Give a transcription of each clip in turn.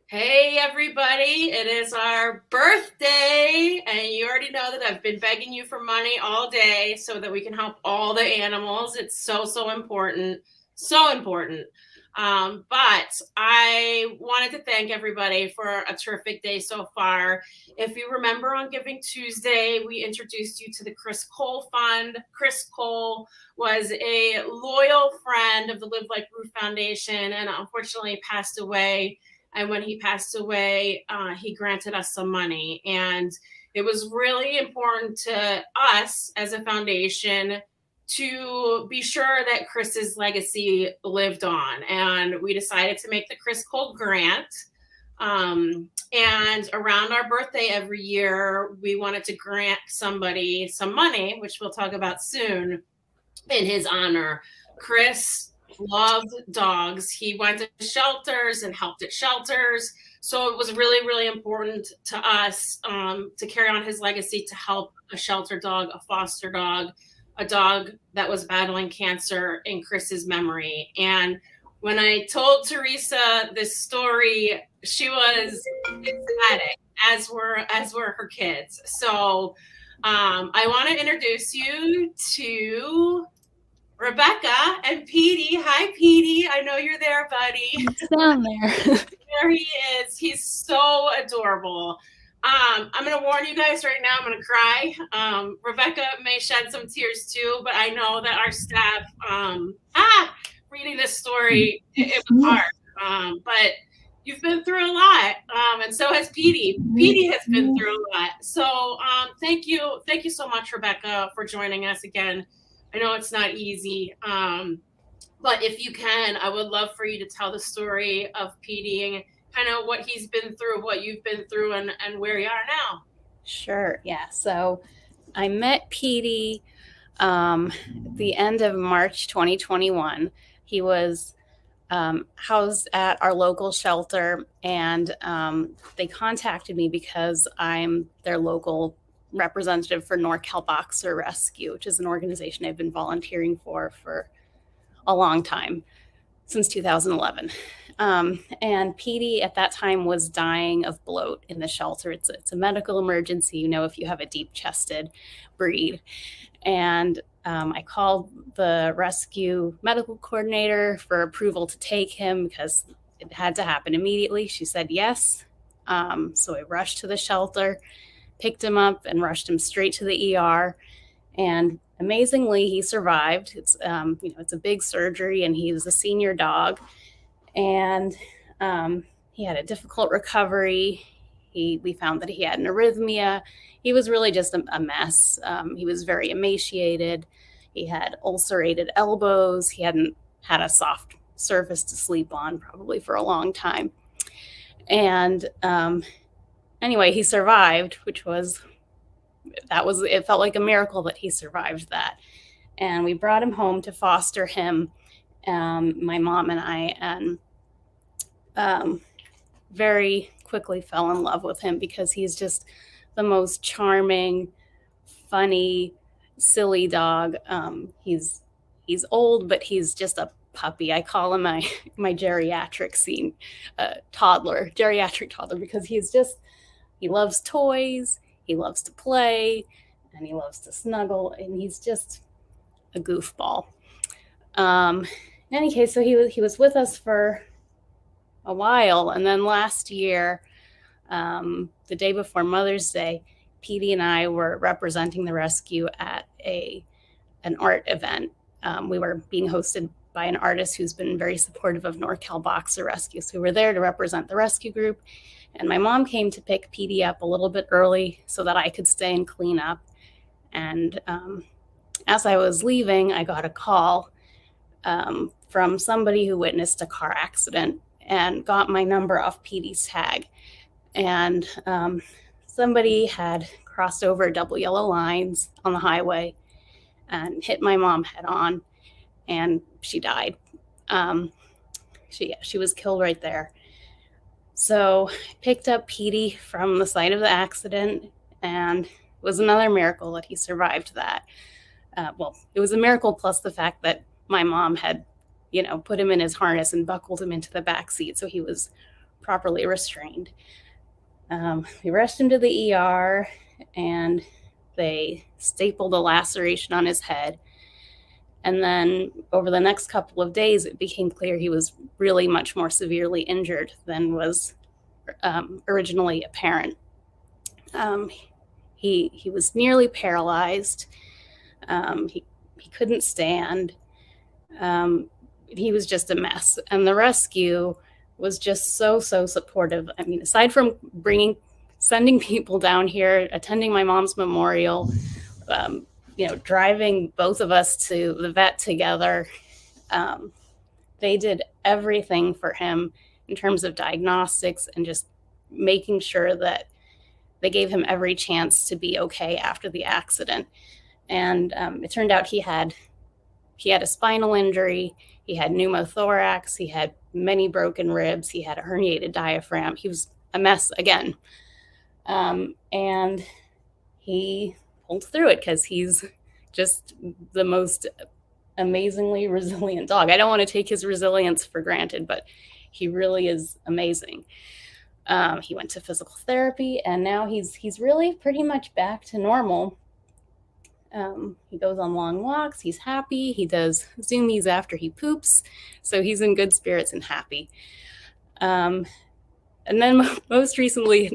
Hey everybody, it is our birthday, and you already know that I've been begging you for money all day so that we can help all the animals. It's so important, so important. But I wanted to thank everybody for a terrific day so far. If you remember on Giving Tuesday, we introduced you to the Chris Kohl Fund. Chris Kohl was a loyal friend of the Live Like Roo Foundation and unfortunately passed away. And when he passed away, he granted us some money. And it was really important to us as a foundation to be sure that Chris's legacy lived on. And we decided to make the Chris Kohl grant. And around our birthday every year, we wanted to grant somebody some money, which we'll talk about soon, in his honor. Chris loved dogs. He went to shelters and helped at shelters. So it was really important to us to carry on his legacy, to help a shelter dog, a foster dog, a dog that was battling cancer in Chris's memory. And when I told Teresa this story, she was ecstatic, as were her kids. So I want to introduce you to Rebecca and Petey. Hi, Petey. I know you're there, buddy. He's down there. There he is. He's so adorable. I'm going to warn you guys right now, I'm going to cry. Rebecca may shed some tears too, but I know that our staff, reading this story, it was hard. But you've been through a lot, and so has Petey. Petey has been through a lot. So thank you so much, Rebecca, for joining us again. I know it's not easy, but if you can, I would love for you to tell the story of Petey and kind of what he's been through, what you've been through, and where you are now. Sure, yeah. So I met Petey at the end of March 2021. He was housed at our local shelter, and they contacted me because I'm their local representative for NorCal Boxer Rescue, which is an organization I've been volunteering for a long time, since 2011. And Petey at that time was dying of bloat in the shelter. It's a medical emergency, if you have a deep-chested breed. And I called the rescue medical coordinator for approval to take him because it had to happen immediately. She said yes. So I rushed to the shelter, picked him up, and rushed him straight to the ER. And amazingly, he survived. It's a big surgery, and he was a senior dog. And he had a difficult recovery. We found that he had an arrhythmia. He was really just a mess. He was very emaciated. He had ulcerated elbows. He hadn't had a soft surface to sleep on probably for a long time. And anyway, he survived, it felt like a miracle that he survived that. And we brought him home to foster him, my mom and I, and very quickly fell in love with him because he's just the most charming, funny, silly dog. He's old, but he's just a puppy. I call him my geriatric toddler, because he loves toys, he loves to play, and he loves to snuggle, and he's just a goofball. In any case, so he was with us for a while, and then last year, the day before Mother's Day, Petey and I were representing the rescue at an art event. We were being hosted by an artist who's been very supportive of NorCal Boxer Rescue. So we were there to represent the rescue group. And my mom came to pick Petey up a little bit early so that I could stay and clean up. And as I was leaving, I got a call from somebody who witnessed a car accident and got my number off Petey's tag. And somebody had crossed over double yellow lines on the highway and hit my mom head on, and she died. She was killed right there. So I picked up Petey from the site of the accident, and it was another miracle that he survived that. Well, it was a miracle plus the fact that my mom had, put him in his harness and buckled him into the back seat, so he was properly restrained. We rushed him to the ER, and they stapled a laceration on his head. And then over the next couple of days, it became clear he was really much more severely injured than was originally apparent. He was nearly paralyzed. He couldn't stand. He was just a mess. And the rescue was just so supportive. I mean, aside from sending people down here, attending my mom's memorial, driving both of us to the vet together, they did everything for him in terms of diagnostics and just making sure that they gave him every chance to be okay after the accident. And it turned out he had a spinal injury, he had pneumothorax, he had many broken ribs, he had a herniated diaphragm. He was a mess again. And he pulled through it because he's just the most amazingly resilient dog. I don't want to take his resilience for granted, but he really is amazing. He went to physical therapy, and now he's really pretty much back to normal. He goes on long walks. He's happy. He does zoomies after he poops, so he's in good spirits and happy. And then most recently,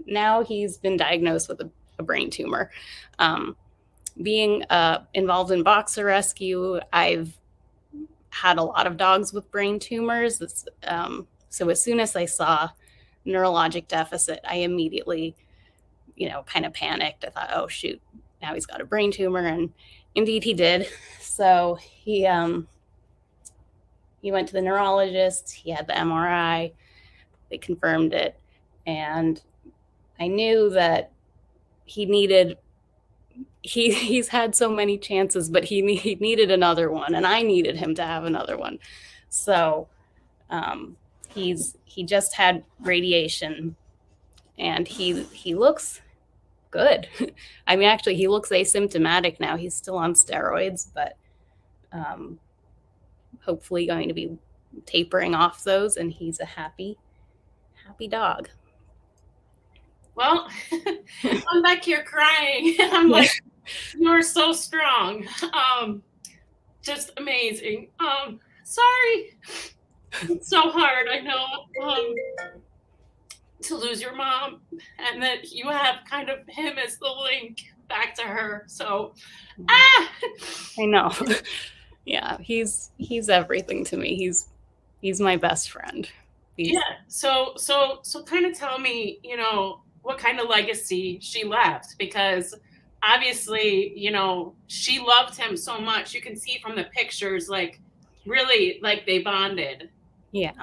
now he's been diagnosed with a brain tumor. Being involved in boxer rescue, I've had a lot of dogs with brain tumors. So as soon as I saw neurologic deficit, I immediately, kind of panicked. I thought, oh, shoot, now he's got a brain tumor. And indeed he did. So he went to the neurologist. He had the MRI. They confirmed it. And I knew that he's had so many chances, but he needed another one, and I needed him to have another one. So he just had radiation, and he looks good. I mean, actually, he looks asymptomatic now. He's still on steroids, but hopefully going to be tapering off those, and he's a happy dog. Well, I'm back here crying. I'm like, you're so strong. Just amazing. Sorry. It's so hard, I know, to lose your mom, and that you have kind of him as the link back to her. So, I know. Yeah, he's everything to me. He's my best friend. Yeah. So kind of tell me, what kind of legacy she left, because obviously, she loved him so much. You can see from the pictures, like, really, like, they bonded. Yeah.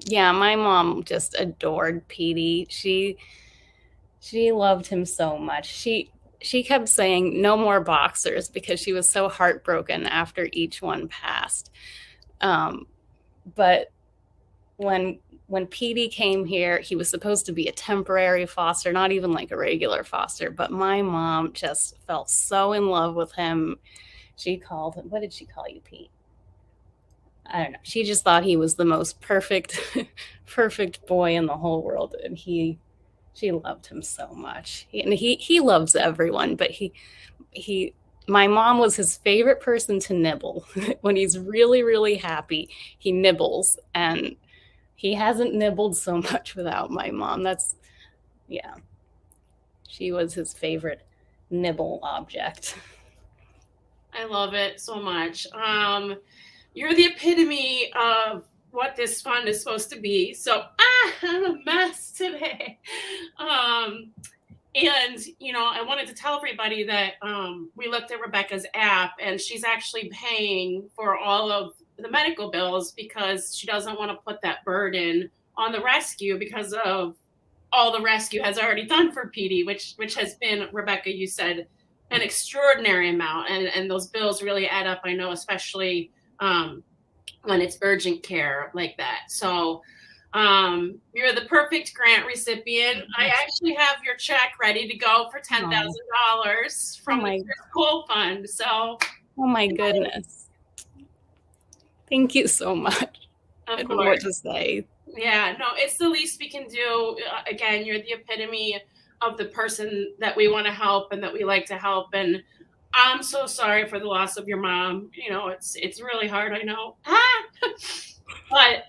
Yeah, my mom just adored Petey. She loved him so much. She kept saying no more boxers because she was so heartbroken after each one passed. But when Petey came here, he was supposed to be a temporary foster, not even like a regular foster. But my mom just fell so in love with him. She called him, what did she call you, Pete? I don't know. She just thought he was the most perfect boy in the whole world. And she loved him so much. He loves everyone, but my mom was his favorite person to nibble. When he's really, really happy, he nibbles, and he hasn't nibbled so much without my mom. She was his favorite nibble object. I love it so much. You're the epitome of what this fun is supposed to be. So I'm a mess today. And, I wanted to tell everybody that we looked at Rebecca's app, and she's actually paying for all of the medical bills because she doesn't want to put that burden on the rescue because of all the rescue has already done for PD, which has been, Rebecca, you said, an extraordinary amount, and those bills really add up. I know, especially when it's urgent care like that. So you're the perfect grant recipient. I actually have your check ready to go for $10,000 from the Kohl Fund. So, oh my goodness, thank you so much. I don't know what to say. Yeah, no, it's the least we can do. Again, you're the epitome of the person that we want to help and that we like to help. And I'm so sorry for the loss of your mom. You know, it's really hard, I know. But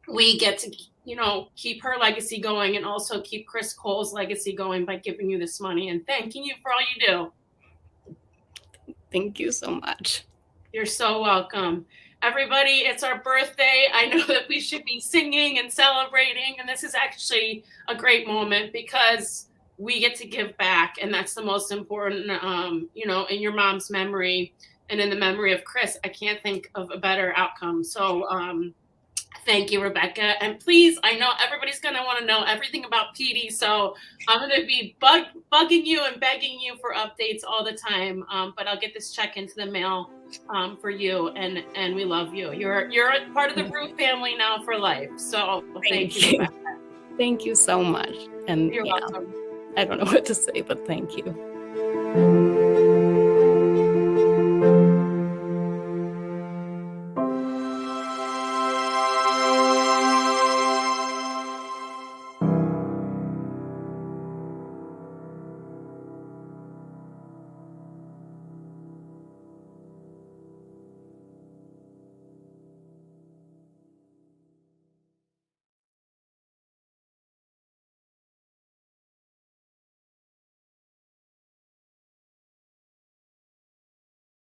we get to, you know, keep her legacy going and also keep Chris Kohl's legacy going by giving you this money and thanking you for all you do. Thank you so much. You're so welcome. Everybody, it's our birthday. I know that we should be singing and celebrating, and this is actually a great moment because we get to give back, and that's the most important, you know, in your mom's memory and in the memory of Chris. I can't think of a better outcome. So thank you, Rebecca. And please, I know everybody's going to want to know everything about PD, so I'm going to be bugging you and begging you for updates all the time, but I'll get this check into the mail for you, and we love you. You're a part of the Brew family now for life. So thank you. Thank you so much. And you're welcome. I don't know what to say, but thank you.